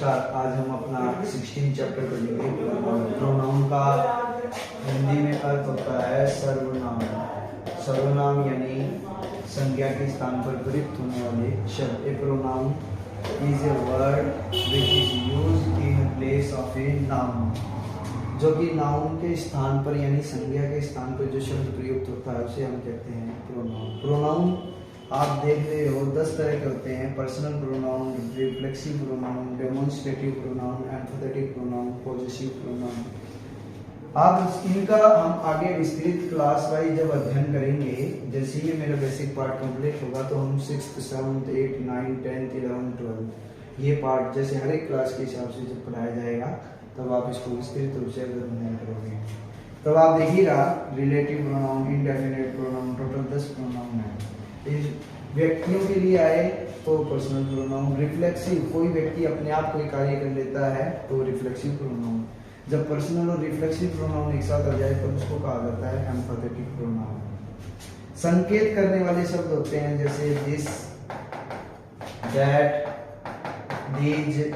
नमस्कार। आज हम अपना 16 चैप्टर पढ़ेंगे। प्रोनाउन का हिंदी में अर्थ होता है सर्वनाम। सर्वनाम यानी संज्ञा के स्थान पर प्रयुक्त होने वाले शब्द। A pronoun is a word which is used in place of a noun. जो कि नाउन के स्थान पर यानी संज्ञा के स्थान पर जो शब्द प्रयुक्त होता है उसे हम कहते हैं प्रोनाउन। प्रोनाउन आप देख रहे हो 10 तरह के होते हैं। Personal pronoun, reflexive pronoun, demonstrative pronoun, emphatic pronoun, possessive pronoun. आप इनका हम आगे विस्तृत क्लास वाइज जब अध्ययन करेंगे, जैसे ही मेरा बेसिक पार्ट कंप्लीट होगा तो हम 6th, 7th, 8th, 9th, 10th, 11th, 12th ये पार्ट जैसे हर एक क्लास के हिसाब से जब पढ़ाया जाएगा तब आप इसको विस्तृत रूप से अध्ययन करोगे। तब आप देखिएगा relative pronoun, indefinite pronoun, total 10 pronoun है। इस व्यक्तियों के लिए आए तो पर्सनल प्रोनाउन। रिफ्लेक्सिव, कोई व्यक्ति अपने आप कोई कार्य कर लेता है तो रिफ्लेक्सिव प्रोनाउन। जब पर्सनल और रिफ्लेक्सिव प्रोनाउन एक साथ आ जाए तो उसको कहा जाता है एम्फैथेटिक प्रोनाउन। संकेत करने वाले शब्द होते हैं जैसे दिस, दैट, दीज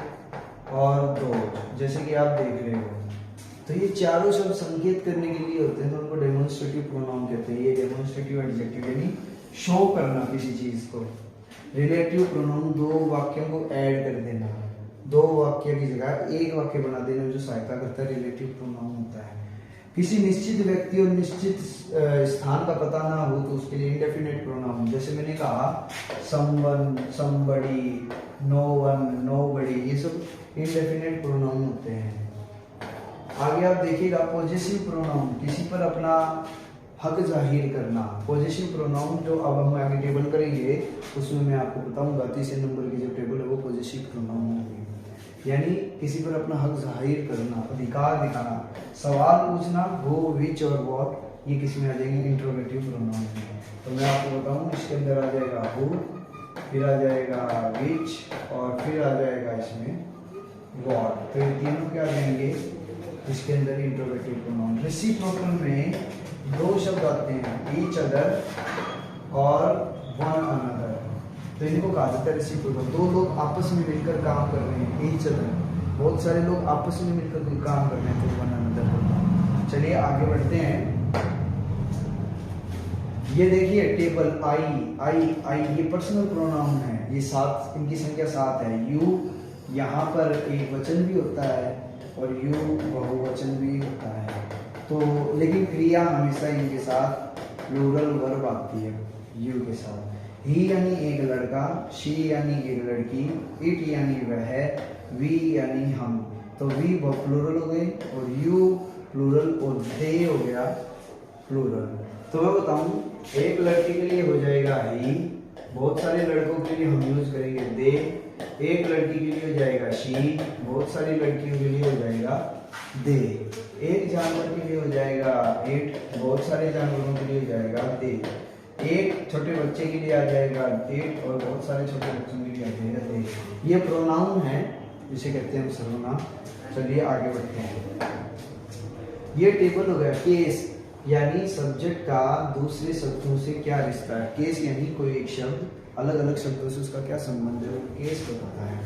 और दोज, जैसे कि आप देख रहे हो। तो ये चारों शब्द संकेत करने के लिए होते हैं तो उनको डेमोन्स्ट्रेटिव प्रोनाउन कहते हैं। ये डेमोन्स्ट्रेटिव एडजेक्टिव यानी शो करना किसी चीज को। रिलेटिव प्रोनाउन दो वाक्यों को ऐड कर देना, दो वाक्य की जगह एक वाक्य बना देने में जो सहायता करता है रिलेटिव प्रोनाउन होता है। किसी निश्चित व्यक्ति और निश्चित स्थान का पता ना हो तो उसके लिए इंडेफिनिट प्रोनाउन। जैसे मैंने कहा someone, somebody, no one, nobody, ये सब इंडेफिनिट प्रोनाउन होते हैं। आगे आप देखिएगा पॉजेसिव प्रोनाउन, किसी पर अपना हक जाहिर करना। पॉजेसिव प्रोनाउन जो अब हम आगे टेबल करेंगे उसमें मैं आपको बताऊंगा। तीसरे नंबर की जो टेबल है वो पॉजेसिव प्रोनाउन होगी, यानी किसी पर अपना हक जाहिर करना, अधिकार दिखाना, सवाल पूछना, वो, विच और व्हाट, ये किस में आ जाएंगे इंट्रोगेटिव प्रोनाउन में। तो मैं आपको बताऊं इसके अंदर आ जाएगा हु, फिर आ जाएगा विच और फिर आ जाएगा इसमें व्हाट। तो ये तीनों क्या आ जाएंगे इसके अंदर इंट्रोगेटिव प्रोनाउन। रेसिप्रोकल में दो शब्द आते हैं, ईच अदर और वन अनदर। तो इनको कहा जाता है रेसिप्रोकल। दो लोग आपस में मिलकर काम कर रहे हैं, ईच अदर। बहुत सारे लोग आपस में मिलकर कोई काम कर रहे हैं तो वन अनदर। चलिए आगे बढ़ते हैं। ये देखिए टेबल आई ये पर्सनल प्रोनाउन है। ये 7, इनकी संख्या 7 है। यू यहाँ पर एक वचन भी होता है और यू बहुवचन भी होता है। तो लेकिन क्रिया हमेशा इनके साथ प्लूरल वर्ब आती है यू के साथ। ही यानी एक लड़का, शी यानी एक लड़की, इट यानी वह, वी यानी हम। तो वी प्लूरल हो गए और यू प्लूरल और दे हो गया प्लूरल। तो मैं बताऊं एक लड़के के लिए हो जाएगा ही, बहुत सारे लड़कों के लिए हम यूज करेंगे दे। एक लड़की के लिए हो जाएगा शी, बहुत सारी लड़कियों के लिए हो जाएगा दे। एक जानवर के लिए हो जाएगा इट, बहुत सारे जानवरों के लिए हो जाएगा दे। एक छोटे बच्चे के लिए आ जाएगा इट और बहुत सारे छोटे बच्चों के लिए आ जाएगा दे। ये प्रोनाउन है जिसे कहते हैं हम सर्वनाम। चलिए आगे बढ़ते हैं। ये टेबल हो गया केस, यानी सब्जेक्ट का दूसरे शब्दों से क्या रिश्ता है। केस यानी कोई एक शब्द अलग अलग शब्दों से उसका क्या संबंध है, केस बताता है।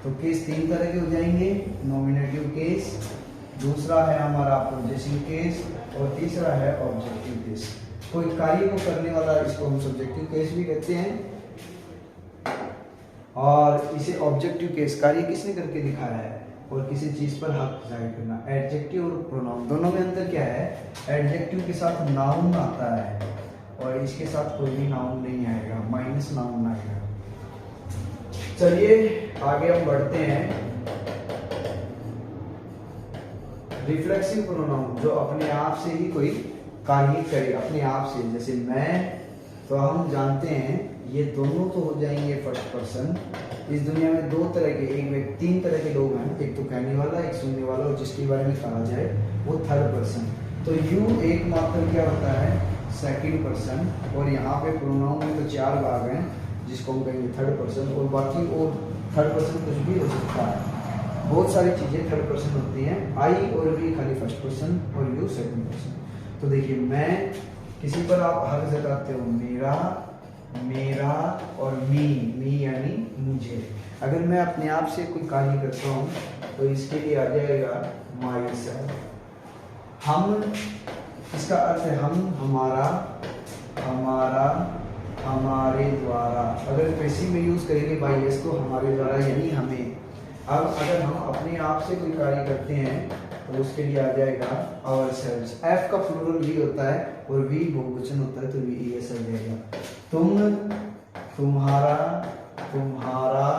तो केस 3 तरह के हो जाएंगे, नॉमिनेटिव केस, दूसरा है हमारा पॉजेसिव केस और तीसरा है ऑब्जेक्टिव केस। कोई कार्य को करने वाला इसको हम सब्जेक्टिव केस भी कहते हैं और इसे ऑब्जेक्टिव केस, कार्य किसने करके दिखाया है और किसी चीज पर हक जाहिर करना। एडजेक्टिव और प्रोनाउन दोनों में अंतर क्या है, एडजेक्टिव के साथ नाउन आता है और इसके साथ कोई भी नाउन नहीं आएगा, माइनस नाउन आएगा। चलिए आगे हम बढ़ते हैं। रिफ्लेक्सिव प्रोनाउन जो अपने आप से ही कोई कार्य करे, अपने आप से, जैसे मैं, तो हम जानते हैं ये दोनों तो हो जाएंगे फर्स्ट पर्सन। इस दुनिया में 2 तरह के, 3 तरह के लोग हैं, एक तो कहने वाला, एक सुनने वाला और जिसके बारे में कहा जाए वो थर्ड पर्सन। तो यू एकमात्र क्या होता है सेकंड पर्सन और यहाँ पे प्रोनाउन में तो 4 भाग हैं जिसको हम कहेंगे थर्ड पर्सन और बाकी और थर्ड पर्सन कुछ भी हो सकता है। बहुत सारी चीजें थर्ड पर्सन होती हैं। आई और वी खाली फर्स्ट पर्सन और यू सेकंड पर्सन। तो देखिए मैं, किसी पर आप हक जताते हो मेरा, मेरा और मी यानी मुझे। अगर मैं अपने आप से कोई कार्य करता हूँ तो इसके लिए आ जाएगा माई सेल्फ। हम, इसका अर्थ है हम, हमारा, हमारा, हमारे द्वारा। अगर पैसिव में यूज करेंगे बाई एस तो हमारे द्वारा यानी हमें। अब अगर हम अपने आप से कोई कार्य करते हैं तो उसके लिए आ जाएगा आवर सेल्व्स। एफ का प्लूरल वी होता है और वी बहुवचन होता है तो वी एस आ जाएगा। तुम, तुम्हारा, तुम्हारा,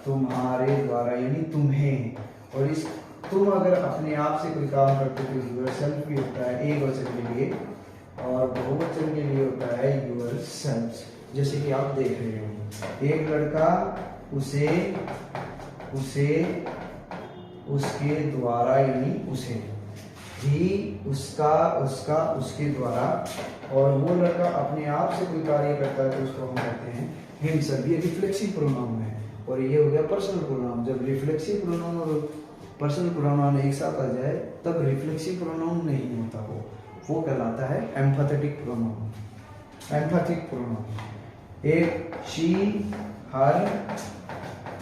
तुम्हारे द्वारा यानी तुम्हें। और इस तुम अगर अपने आप से कोई काम करते हो तो यूर सेल्फ भी होता है एक वचन के लिए, और बहुवचन के लिए होता है यूर सेल्व्स। जैसे कि आप देख रहे हो, एक लड़का उसे, उसे, उसके द्वारा यानी उसे, ही उसका, उसका, उसके द्वारा। और वो लड़का अपने आप से कोई कार्य करता है तो उसको हम कहते हैं हिमसेल्फ। ये रिफ्लेक्सिव प्रोनाउन है और ये हो गया पर्सनल प्रोनाउन। जब रिफ्लेक्सिव प्रोनाउन और पर्सनल प्रोनाउन एक साथ आ जाए तब रिफ्लेक्सिव प्रोनाउन नहीं होता, वो कहलाता है एम्फैथेटिक प्रोनाउन। एम्फैथिक प्रोनाउन एक शी, हर,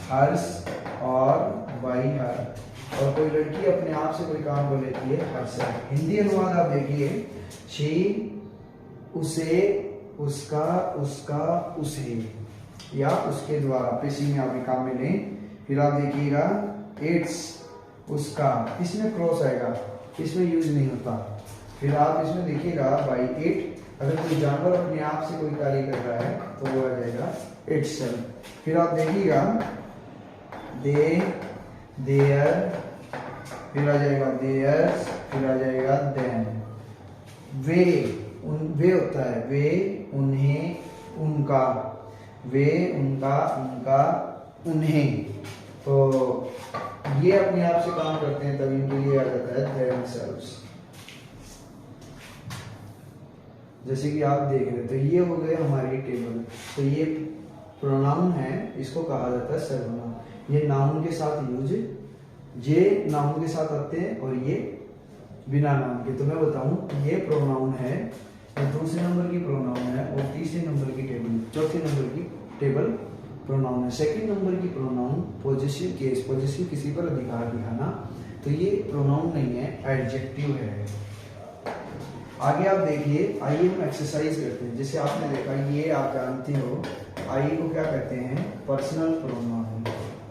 हर्ष और बाई हर। और कोई लड़की अपने आप से कोई काम कर लेती है हर से। हिंदी अनुवाद आप देखिए, शी, उसे, उसका, उसका, उसे या उसके द्वारा। पेशी में आप काम में लें। फिर आप देखिएगा इट्स, उसका, इसमें क्रॉस आएगा, इसमें यूज नहीं होता। फिर आप इसमें देखिएगा बाई इट, अगर कोई जानवर अपने आप से कोई कार्य कर रहा है तो वो आ जाएगा इटसेल्फ। फिर आप देखिएगा दे, देयर, फिर आ जाएगा देयर्स, फिर आ जाएगा देम। वे, वे होता है वे, उन्हें, उनका, वे, उनका, उनका, उन्हें। तो ये अपने आप से काम करते हैं तब इनके लिए आ जाता है themselves। जैसे कि आप देख रहे हैं तो ये हो गए हमारी टेबल। तो ये प्रोनाउन है, इसको कहा जाता है सर्वनाम। ये नाउन के साथ यूज, ये नाउन के साथ आते हैं और ये बिना नाउन के। तो मैं बताऊं ये प्रोनाउन है, ये दूसरे नंबर की प्रोनाउन है और तीसरे नंबर की टेबल, चौथे नंबर की टेबल प्रोनाउन है। सेकंड नंबर की प्रोनाउन पॉजिटिव केस, पॉजिटिव किसी पर अधिकार दिखाना, तो ये प्रोनाउन नहीं है, एडजेक्टिव है। आगे आप देखिए, आइए हम एक्सरसाइज करते हैं। जैसे आपने देखा ये आप जानते हो आई को क्या कहते हैं, पर्सनल प्रोनाउन।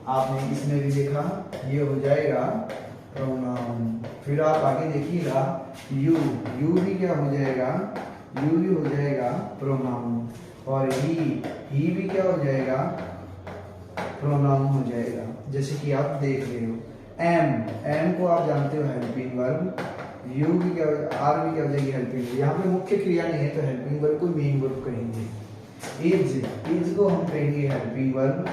आपने इसमें भी देखा ये हो जाएगा प्रोनाउन। फिर आप आगे देखिएगा यू, यू भी क्या हो जाएगा, यू भी हो जाएगा प्रोनाउन। और ही भी क्या हो जाएगा, प्रोनाउन हो जाएगा। जैसे कि आप देख रहे हो एम, एम को आप जानते हो हेल्पिंग वर्ब। यू भी क्या, आर भी क्या हो जाएगी हेल्पिंग वर्ब। यहाँ पे मुख्य क्रिया नहीं है तो हेल्पिंग वर्ब को मेन वर्ब कहेंगे। इज, इज को हम कहेंगे हेल्पिंग वर्ब,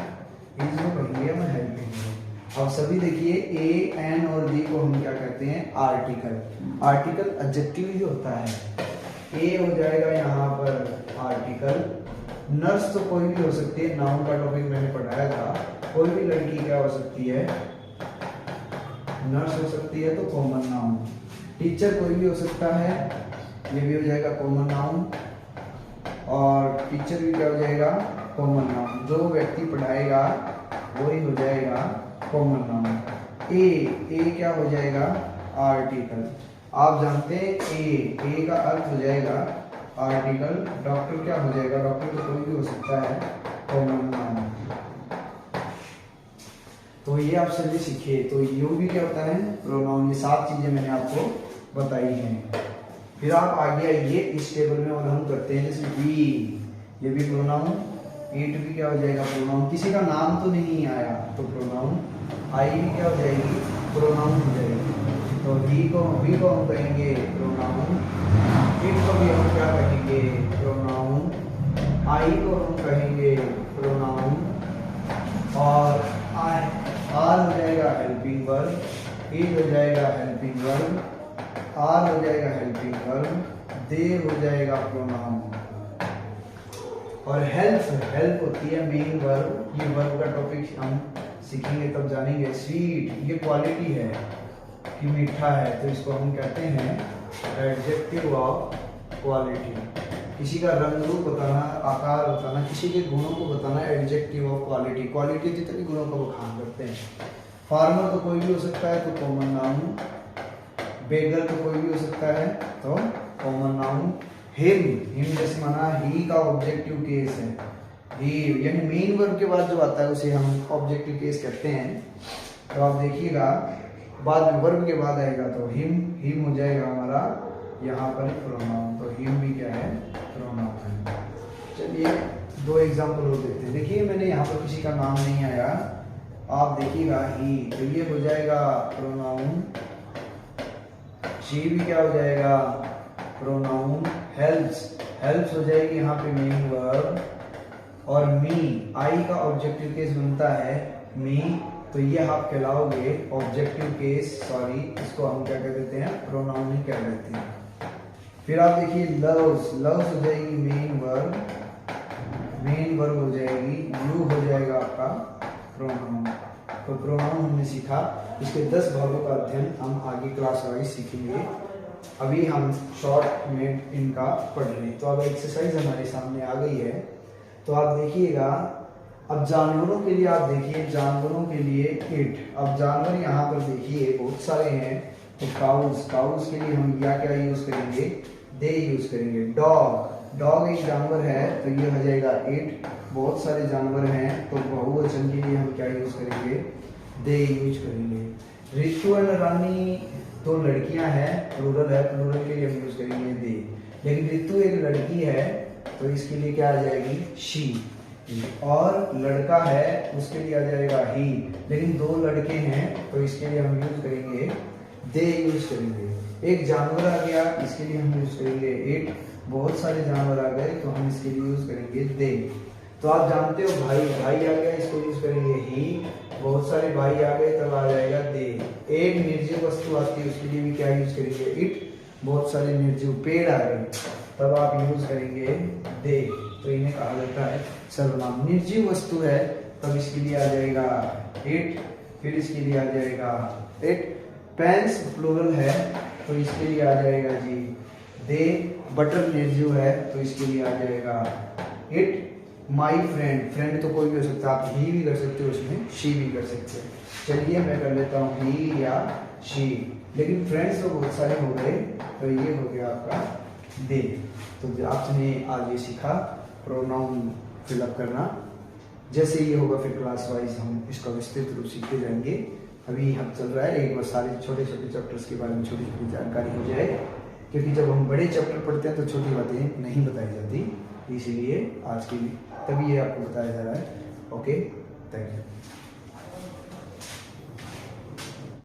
इज को कहेंगे हम हेल्पिंग वर्ब। अब सभी देखिए ए, एन और डी को हम क्या कहते हैं, आर्टिकल। आर्टिकल एडजेक्टिव ही होता है। ए हो जाएगा यहाँ पर आर्टिकल। नर्स तो कोई भी हो सकती है, नाउन का टॉपिक मैंने पढ़ाया था। कोई भी लड़की क्या हो सकती है, नर्स हो सकती है तो कॉमन नाउन। टीचर कोई भी हो सकता है, ये भी हो जाएगा कॉमन नाउन। और टीचर भी क्या हो जाएगा, कॉमन नाउन। जो व्यक्ति पढ़ाएगा वही हो जाएगा कॉमन नाउन। ए क्या हो जाएगा, आर्टिकल। आप जानते हैं ए का अर्थ हो जाएगा आर्टिकल। डॉक्टर क्या हो जाएगा, डॉक्टर तो कोई भी हो सकता है, कॉमन नाउन। तो ये आप सभी सीखिए। तो यू भी क्या होता है, प्रोनाउन। ये 7 चीजें मैंने आपको बताई हैं। फिर आप आगे आइए इस टेबल में और हम करते हैं जैसे वी, ये भी प्रोनाउन। इट भी क्या हो जाएगा, प्रोनाउन। किसी का नाम तो नहीं आया तो प्रोनाउन। आई भी क्या हो जाएगी, प्रोनाउन हो जाएगी। तो वी को हम कहेंगे प्रोनाउन। इट को भी हम क्या कहेंगे, प्रोनाउन। आई को हम कहेंगे प्रोनाउन। और आर हो जाएगा हेल्पिंग वर्ब, इट हो जाएगा हेल्पिंग वर्ब, आर हो जाएगा हेल्पिंग वर्ब, दे हो जाएगा प्रोनाउन। और हेल्प होती है मेन वर्ब। ये वर्ब का टॉपिक हम सीखेंगे तब जानेंगे। स्वीट, ये क्वालिटी है कि मीठा है, तो इसको हम कहते हैं एडजेक्टिव ऑफ क्वालिटी। किसी का रंग रूप बताना, आकार बताना, किसी के गुणों को बताना, एडजेक्टिव ऑफ क्वालिटी, क्वालिटी जितनी गुणों का बखान करते हैं। फार्मर तो कोई भी हो सकता है, तो कॉमन नाउन। बेगर तो कोई भी हो सकता है, तो कॉमन नाउन। हिम जैसे माना ही का ऑब्जेक्टिव केस है, ही यानी मेन वर्ब के बाद जो आता है उसे हम ऑब्जेक्टिव केस कहते हैं। तो आप देखिएगा बाद में वर्ब के बाद आएगा तो हिम हो जाएगा हमारा यहाँ पर प्रोनाउन, तो हिम भी क्या है, प्रोनाउन है। चलिए 2 एग्जाम्पल और देखते हैं। देखिए मैंने यहाँ पर किसी का नाम नहीं आया, आप देखिएगा ही, तो ये हो जाएगा प्रोनाउन। शी भी क्या हो जाएगा, प्रोनाउन। हेल्प्स हो जाएगी यहाँ पे मेन वर्ब। और मी, आई का ऑब्जेक्टिव केस बनता है मी, तो ये आप कहलाओगे ऑब्जेक्टिव केस, सॉरी इसको हम क्या कह देते हैं, प्रोनाउन ही कह देते हैं। फिर आप देखिए लव्स हो जाएगी मेन वर्ब हो जाएगी, यू हो जाएगा आपका प्रोनाउन। तो प्रोनाउन हमने सीखा, इसके 10 भागों का अध्ययन हम आगे क्लास वाइज सीखेंगे। अभी हम शॉर्ट में इनका पढ़ रहे हैं। तो अब एक्सरसाइज हमारे सामने आ गई है, तो आप देखिएगा। अब जानवरों के लिए आप देखिए, जानवरों के लिए इट। अब जानवर यहाँ पर देखिए बहुत सारे हैं, तो काउस के लिए हम क्या यूज करेंगे, दे यूज करेंगे। डॉग एक जानवर है, तो ये हो जाएगा इट। बहुत सारे जानवर हैं, तो बहुवचन के लिए हम क्या यूज करेंगे, दे यूज करेंगे। रितु एंड रानी 2 लड़कियां हैं, प्लूरल है, प्लूरल के लिए हम यूज करेंगे दे। लेकिन रितु एक लड़की है, तो इसके लिए क्या आ जाएगी, शी। और लड़का है, उसके लिए आ जाएगा ही। लेकिन 2 लड़के हैं, तो इसके लिए हम यूज करेंगे दे यूज करेंगे। एक जानवर आ गया, इसके लिए हम यूज करेंगे इट। बहुत सारे जानवर आ गए, तो हम इसके लिए यूज करेंगे दे। तो आप जानते हो भाई आ गया, इसको यूज करेंगे ही। बहुत सारे भाई आ गए, तब आ जाएगा दे। एक निर्जीव वस्तु आती है, उसके लिए भी क्या यूज करेंगे, इट। बहुत सारे निर्जीव पेड़ आ गए, तब आप यूज करेंगे दे। तो इन्हें कहा जाता है सर्वनाम। निर्जीव वस्तु है, तब इसके लिए आ जाएगा इट, फिर इसके लिए आ जाएगा इट। पेन्स प्लूरल है, तो इसके लिए आ जाएगा जी दे। बटर निर्जीव है, तो इसके लिए आ जाएगा इट। माई फ्रेंड तो कोई भी हो सकता है, आप ही भी कर सकते हो, उसमें शी भी कर सकते हो। चलिए मैं कर लेता हूँ ही या शी, लेकिन फ्रेंड्स तो बहुत सारे हो गए, तो ये हो गया आपका दे। तो आपने आज ये सीखा प्रोनाउन फिलअप करना। जैसे ये होगा फिर क्लास वाइज हम इसका विस्तृत रूप सीखते जाएंगे। अभी हम चल रहा है एक बार सारे छोटे छोटे चैप्टर्स के बारे में छोटी छोटी जानकारी हो जाए, क्योंकि जब हम बड़े चैप्टर पढ़ते हैं तो छोटी बातें नहीं बताई जाती, इसीलिए आज की तभी ये आपको बताया जा रहा है। Okay, thank you.